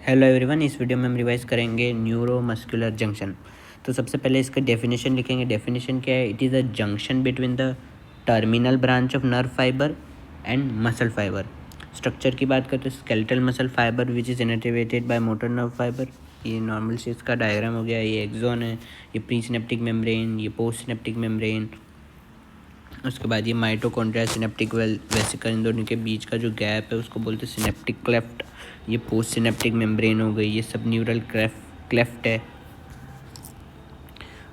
Hello everyone, इस video में हम रिवाइज करेंगे न्यूरोमस्कुलर जंक्शन। तो सबसे पहले इसका डेफिनेशन लिखेंगे। डेफिनेशन क्या है? It is a junction between the terminal branch of nerve fibre and muscle fibre. Structure की बात करते हैं, skeletal muscle fibre which is innervated bye motor nerve fibre. ये नॉर्मल से इसका डायग्राम हो गया। ये एक्सॉन है, ये प्री सिनेप्टिक मेम्ब्रेन, ये पोस्ट सिनेप्टिक मेम्ब्रेन। उसके बाद ये माइटोकॉन्ड्रिया सिनेप्टिक वेसिकल, इन दोनों के बीच का जो गैप है उसको बोलते हैं सिनेप्टिक क्लेफ्ट। ये पोस्ट सिनेप्टिक मेम्ब्रेन हो गई, ये सब न्यूरल क्लेफ्ट है।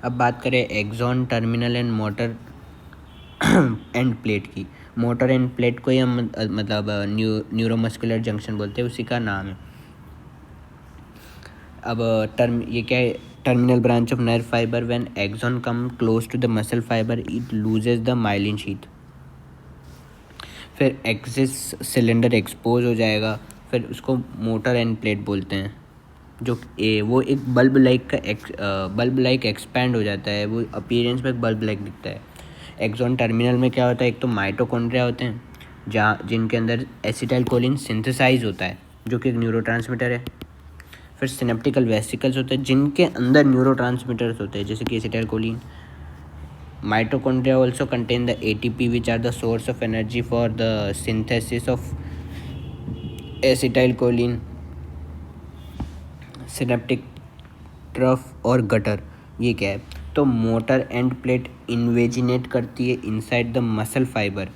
अब बात करें axon, terminal and motor end plate की। मोटर एंड प्लेट को ही हम मतलब न्यूरोमस्कुलर जंक्शन बोलते हैं, उसी का नाम है। अब ये क्या है? Terminal branch of nerve fibre, when axon come close to the muscle fibre it loses the myelin sheath. फिर एक्सिस सिलेंडर एक्सपोज हो जाएगा, फिर उसको मोटर एंड प्लेट बोलते हैं। जो वो एक बल्ब लाइक एक्सपैंड हो जाता है, वो अपीयरेंस में एक बल्ब लाइक दिखता है। एक्सॉन टर्मिनल में क्या होता है? एक तो माइटोकॉन्ड्रिया होते हैं जहाँ जिनके अंदर एसिटाइलकोलिन सिंथेसाइज होता है, जो कि एक न्यूरोट्रांसमीटर है। फिर सिनेप्टिकल वेसिकल्स होते हैं जिनके अंदर न्यूरोट्रांसमीटर्स होते हैं, जैसे कि acetylcholine. Mitochondria also contain the ATP, which are the source of energy for the synthesis of acetylcholine. Synaptic trough और गटर, ये क्या है? तो मोटर एंड प्लेट इन्वेजिनेट करती है इनसाइड द मसल फाइबर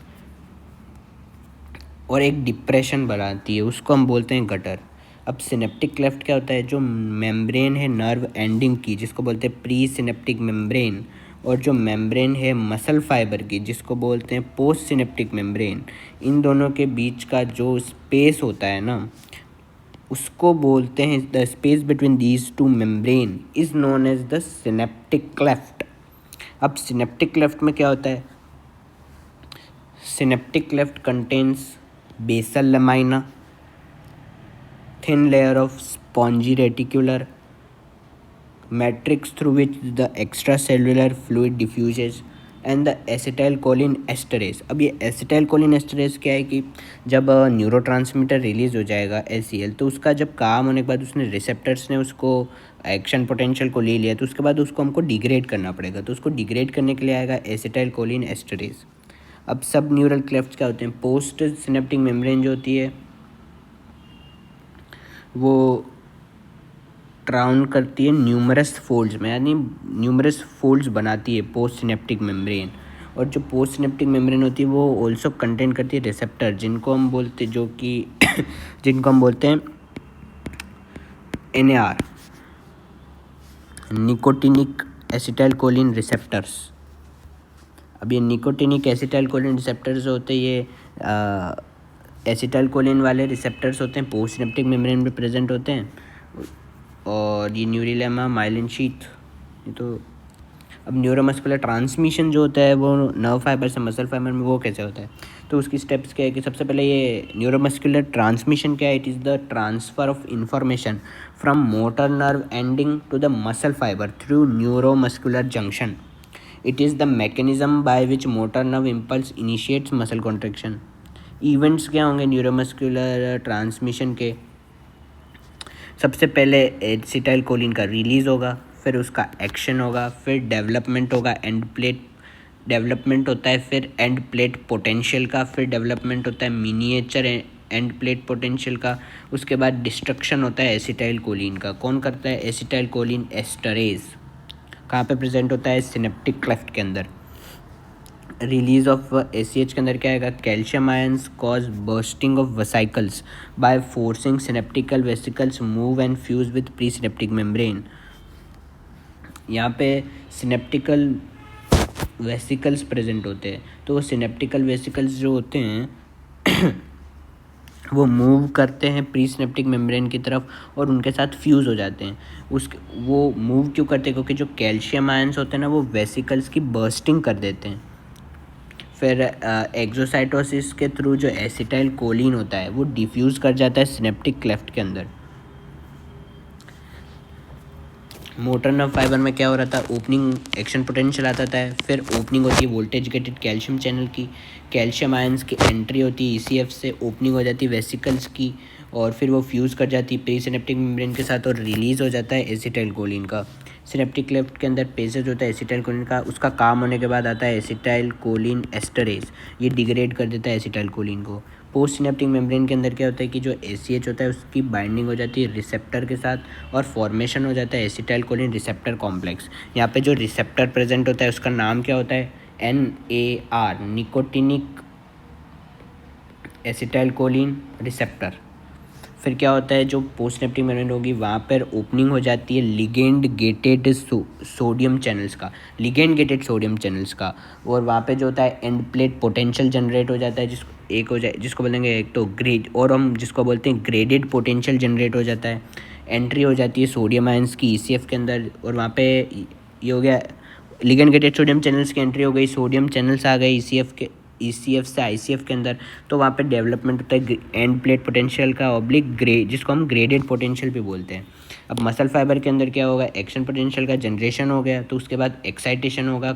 और एक डिप्रेशन बनाती है, उसको हम बोलते हैं गटर। अब सिनेप्टिक क्लेफ्ट क्या होता है? जो मेम्ब्रेन है नर्व एंडिंग की, जिसको बोलते हैं प्री सिनेप्टिक मेम्ब्रेन, और जो मेम्ब्रेन है मसल फाइबर की, जिसको बोलते हैं पोस्ट सिनेप्टिक मेम्ब्रेन, इन दोनों के बीच का जो स्पेस होता है ना, उसको बोलते हैं the space between these two membrane is known as the synaptic cleft. अब सिनेप्टिक क्लेफ्ट में क्या होता है? Synaptic cleft contains basal lamina, thin layer of spongy reticular matrix through which the extracellular fluid diffuses and the acetylcholine esterase। अब ये acetylcholine esterase क्या है कि जब न्यूरोट्रांसमीटर रिलीज हो जाएगा ACL, तो उसका जब काम होने के बाद उसने रिसेप्टर्स ने उसको एक्शन पोटेंशियल को ले लिया, तो उसके बाद उसको हमको डिग्रेड करना पड़ेगा। तो उसको डिग्रेड करने के लिए आएगा एसिटाइलकोलिन एस्टरेज। अब सब न्यूरल क्लेफ्ट क्या होते हैं? पोस्ट सिनेप्टिक मेम्ब्रेन जो होती है वो ट्राउन करती है न्यूमरस फोल्ड्स में, यानी न्यूमरस फोल्ड्स बनाती है पोस्ट सिनेप्टिक मेम्ब्रेन। और जो पोस्ट सिनेप्टिक मेम्ब्रेन होती है वो ऑल्सो कंटेन करती है रिसेप्टर, जिनको हम बोलते जिनको हम बोलते हैं NAR, निकोटिनिक एसिटाइलकोलिन रिसेप्टर्स। अब ये निकोटिनिक एसिटाइलकोलिन रिसेप्टर्स होते हैं, ये एसिटाइलकोलिन वाले रिसेप्टर्स होते हैं, पोस्ट सिनेप्टिक मेम्ब्रेन में प्रेजेंट होते हैं। और ये न्यूरिलेमा, माइलिन शीथ। तो अब न्यूरोमस्कुलर ट्रांसमिशन जो होता है वो नर्व फाइबर से मसल फाइबर में, वो कैसे होता है? तो उसकी स्टेप्स क्या है कि सबसे पहले ये न्यूरोमस्कुलर ट्रांसमिशन क्या है? It is the transfer of information from motor nerve ending to the muscle fibre through neuromuscular junction. It is the mechanism by which motor nerve impulse initiates muscle contraction. Events क्या होंगे neuromuscular transmission के? सबसे पहले acetylcholine का release होगा, फिर उसका action होगा, फिर डेवलपमेंट होगा, एंड प्लेट डेवलपमेंट होता है, फिर एंड प्लेट पोटेंशियल का, फिर डेवलपमेंट होता है मिनिएचर एंड प्लेट पोटेंशियल का। उसके बाद डिस्ट्रक्शन होता है एसिटाइलकोलिन का। कौन करता है? Acetylcholine esterase. कहाँ पे प्रेजेंट होता है? सिनेप्टिक क्लेफ्ट के अंदर। रिलीज ऑफ ACH के अंदर क्या आएगा? Calcium ions cause bursting of vesicles by forcing synaptical vesicles move and fuse with pre synaptic membrane. यहाँ पे सिनेप्टिकल वेसिकल्स प्रेजेंट होते हैं, तो वो सिनेप्टिकल वेसिकल्स जो होते हैं वो मूव करते हैं प्री सिनेप्टिक मेम्ब्रेन की तरफ और उनके साथ फ्यूज़ हो जाते हैं। वो मूव क्यों करते हैं? क्योंकि जो कैल्शियम आयंस होते हैं ना, वो वेसिकल्स की बर्स्टिंग कर देते हैं। फिर एक्सोसाइटोसिस के थ्रू जो एसिटाइलकोलिन होता है वो डिफ्यूज़ कर जाता है सिनेप्टिक क्लेफ्ट के अंदर। मोटर नर्व फाइबर में क्या हो रहा था? ओपनिंग एक्शन पोटेंशियल आता था, फिर ओपनिंग होती है वोल्टेज गेटेड कैल्शियम चैनल की, कैल्शियम आयंस की एंट्री होती है ECF से, ओपनिंग हो जाती है वेसिकल्स की, और फिर वो फ्यूज़ कर जाती है प्री सिनेप्टिक मेम्ब्रेन के साथ और रिलीज़ हो जाता है एसिटाइलकोलिन का। सिनेप्टिक क्लेफ्ट के अंदर पेसेज होता है एसिटाइलकोलिन का, उसका काम होने के बाद आता है एसिटाइलकोलिन एस्टरेज, ये डिग्रेड कर देता है एसिटाइलकोलिन को। पोस्ट सिनेप्टिक मेम्ब्रेन के अंदर क्या होता है कि जो ACH होता है उसकी बाइंडिंग हो जाती है रिसेप्टर के साथ और फॉर्मेशन हो जाता है एसिटाइलकोलिन रिसेप्टर कॉम्प्लेक्स। यहाँ पे जो रिसेप्टर प्रेजेंट होता है उसका नाम क्या होता है, NAR, निकोटिनिक एसिटाइलकोलिन रिसेप्टर। फिर क्या होता है, जो पोस्ट सिनेप्टिक मेम्ब्रेन होगी वहाँ पर ओपनिंग हो जाती है लिगेंड गेटेड सोडियम चैनल्स का, लिगेंड गेटेड सोडियम चैनल्स का, और वहाँ पे जो होता है एंड प्लेट पोटेंशियल जनरेट हो जाता है, जिसको बोलेंगे एक तो ग्रेड, और हम जिसको बोलते हैं ग्रेडेड पोटेंशियल जनरेट हो जाता है। एंट्री हो जाती है सोडियम आयंस की ECF के अंदर, और वहाँ पे ये हो गया लिगेंड गेटेड सोडियम चैनल्स की एंट्री हो गई, सोडियम चैनल्स आ गए ECF से ICF के अंदर। तो वहाँ पे डेवलपमेंट होता है एंड प्लेट पोटेंशियल का ऑब्लिक जिसको हम ग्रेडेड पोटेंशियल भी बोलते हैं। अब मसल फाइबर के अंदर क्या होगा, एक्शन पोटेंशियल का जनरेशन हो गया, तो उसके बाद एक्साइटेशन होगा,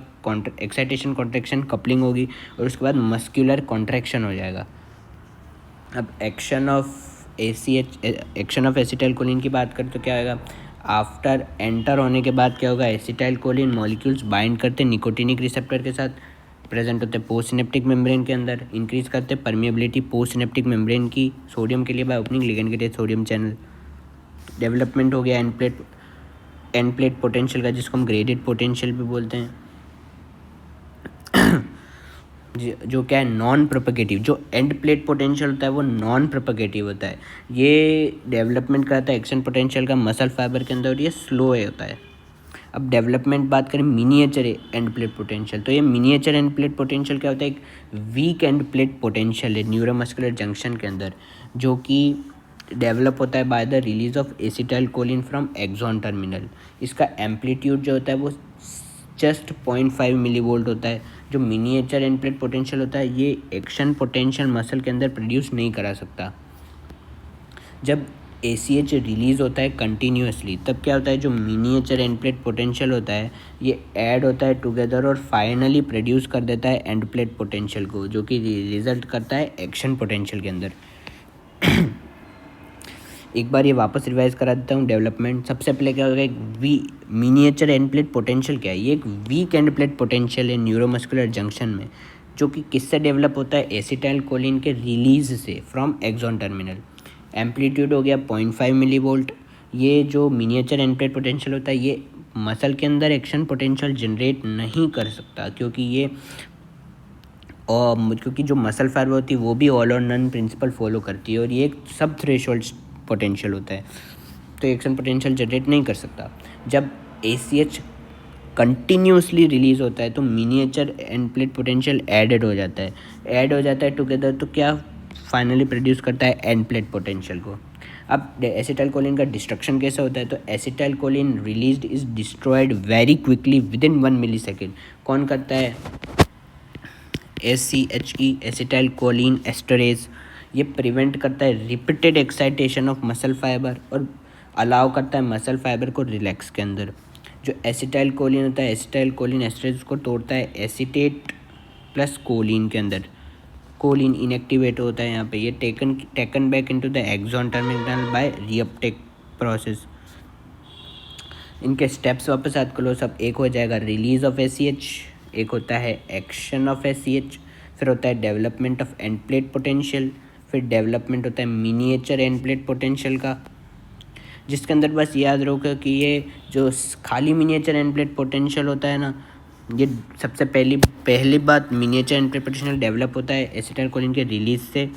एक्साइटेशन कॉन्ट्रैक्शन कपलिंग होगी, और उसके बाद मस्क्यूलर कॉन्ट्रैक्शन हो जाएगा। अब एक्शन ऑफ एसिटाइलकोलिन की बात करें तो क्या होगा, आफ्टर एंटर होने के बाद क्या होगा, एसिटाइलकोलिन मॉलिक्यूल्स बाइंड करते निकोटिनिक रिसेप्टर के साथ, प्रेजेंट होते हैं पोस्ट सिनेप्टिक मेम्ब्रेन के अंदर, इंक्रीज करते परमिएबिलिटी पोस्ट सिनेप्टिक मेम्ब्रेन की सोडियम के लिए by opening ligand gated sodium channel. Development हो गया एंड प्लेट पोटेंशियल का, जिसको हम ग्रेडेड पोटेंशियल भी बोलते हैं, जो क्या है नॉन प्रोपगेटिव। जो एंड प्लेट पोटेंशियल होता है वो नॉन प्रोपगेटिव होता है, ये डेवलपमेंट कराता है एक्शन पोटेंशियल का मसल फाइबर के अंदर, और ये स्लो होता है। अब डेवलपमेंट बात करें मिनिएचर एंड प्लेट पोटेंशियल, तो ये मिनिएचर एंड प्लेट पोटेंशियल क्या होता है, एक वीक एंड प्लेट पोटेंशियल है न्यूरोमस्कुलर जंक्शन के अंदर, जो कि डेवलप होता है by the release of acetylcholine from axon terminal. इसका एम्पलीट्यूड जो होता है वो जस्ट 0.5 मिलीवोल्ट होता है। जो मिनिएचर एंड प्लेट पोटेंशियल होता है ये एक्शन पोटेंशियल मसल के अंदर प्रोड्यूस नहीं करा सकता। जब ACH रिलीज़ होता है कंटिन्यूसली, तब क्या होता है, जो मिनिएचर एंड प्लेट पोटेंशियल होता है ये ऐड होता है टुगेदर और फाइनली प्रोड्यूस कर देता है एंड प्लेट पोटेंशियल को, जो कि रिजल्ट करता है एक्शन पोटेंशियल के अंदर। एक बार ये वापस रिवाइज करा देता हूँ डेवलपमेंट। सबसे पहले क्या होगा, एक मिनिएचर एंड प्लेट पोटेंशियल क्या है, ये एक वीक एंड प्लेट पोटेंशियल है न्यूरोमस्कुलर जंक्शन में, जो कि किससे डेवलप होता है, एसिटाइलकोलिन के रिलीज से फ्रॉम एक्सॉन टर्मिनल। एम्पलीट्यूड हो गया 0.5 मिलीवोल्ट। ये जो मिनिएचर एंड प्लेट पोटेंशियल होता है ये मसल के अंदर एक्शन पोटेंशियल जनरेट नहीं कर सकता, क्योंकि जो मसल फाइबर होती है वो भी ऑल और नन प्रिंसिपल फॉलो करती है, और ये एक सब थ्रेशोल्ड पोटेंशियल होता है, तो एक्शन पोटेंशियल जनरेट नहीं कर सकता। जब ACH कंटिन्यूसली रिलीज होता है तो miniature and plate potential add हो जाता है टुगेदर, तो क्या फाइनली प्रोड्यूस करता है एंड प्लेट पोटेंशियल को। अब एसिटाइलकोलिन का डिस्ट्रक्शन कैसे होता है, तो acetylcholine released is destroyed very quickly within 1 millisecond. कौन करता है, ACHE एसिटाइलकोलिन एस्टरेज। ये प्रिवेंट करता है repeated excitation of muscle fibre और अलाउ करता है मसल फाइबर को रिलैक्स के अंदर। जो एसिटाइलकोलिन होता है एसिटाइलकोलिन एस्टरेज को तोड़ता है एसीटेट प्लस कोलिन के अंदर, कोलिन इनएक्टिवेट होता है यहाँ पे, ये taken back into the axon terminal by reuptake process. इनके स्टेप्स वापस याद कर लो सब, एक हो जाएगा रिलीज ऑफ ACH, एक होता है एक्शन ऑफ ACH, फिर होता है development of and plate potential, फिर डेवलपमेंट होता है मिनिएचर एंड प्लेट पोटेंशियल का, जिसके अंदर बस याद रखो कि ये जो खाली मिनिएचर एंड प्लेट पोटेंशियल होता है ना, ये सबसे पहली बात miniature and plate potential develop होता है एसिटाइलकोलिन के रिलीज से।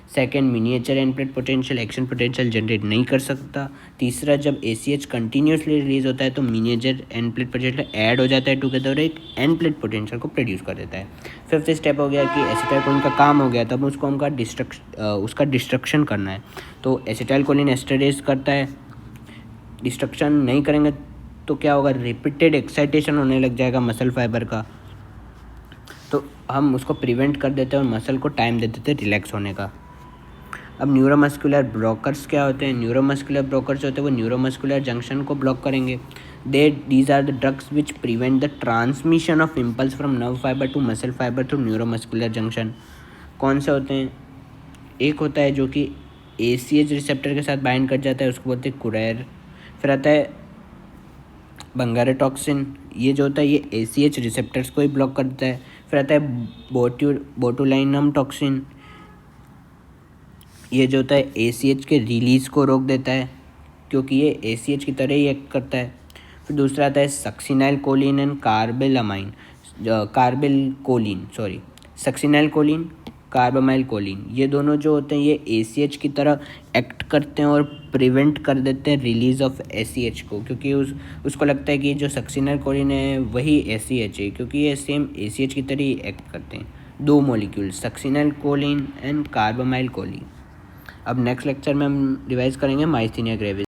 Second, miniature and plate potential action potential generate नहीं कर सकता। तीसरा, जब ACH कंटिन्यूसली रिलीज होता है तो miniature and plate potential add हो जाता है टुगेदर और एक एंड प्लेट पोटेंशियल को प्रोड्यूस कर देता है। फिफ्थ स्टेप हो गया कि एसिटाइलकोलिन का काम हो गया, तब उसको उसका डिस्ट्रक्शन करना है, तो एसिटाइलकोलिन एस्टरेज करता है। डिस्ट्रक्शन नहीं करेंगे तो क्या होगा, रिपीटेड एक्साइटेशन होने लग जाएगा मसल फाइबर का, तो हम उसको प्रिवेंट कर देते हैं और मसल को टाइम दे देते हैं रिलैक्स होने का। अब न्यूरोमस्कुलर ब्लॉकर्स क्या होते हैं, न्यूरोमस्कुलर ब्लॉकर्स होते हैं वो न्यूरोमस्कुलर जंक्शन को ब्लॉक करेंगे। These are the drugs which prevent the transmission of impulse from nerve fibre to muscle fibre through neuromuscular junction. कौन से होते हैं, एक होता है जो कि ACH रिसेप्टर के साथ बाइंड कर जाता है उसको बोलते हैं कुरेर। फिर आता है बंगारोटॉक्सिन, ये जो होता है ये ACH रिसेप्टर्स को ही ब्लॉक कर देता है। फिर आता है बोटुलिनम टॉक्सिन, ये जो होता है ACH के रिलीज़ को रोक देता है क्योंकि ये ACH की तरह ही एक्ट करता है। फिर दूसरा आता है succinyl choline and succinyl choline carbamyl choline, ये दोनों जो होते हैं ये ACH की तरह एक्ट करते हैं और प्रिवेंट कर देते हैं रिलीज़ ऑफ ACH को, क्योंकि उसको लगता है कि जो सक्सिनाइल कोलिन है वही ACH है, क्योंकि ये सेम ACH की तरह ही एक्ट करते हैं। दो molecule succinyl choline and carbamyl choline. अब नेक्स्ट लेक्चर में हम रिवाइज करेंगे माइस्थीनिया ग्रेविस।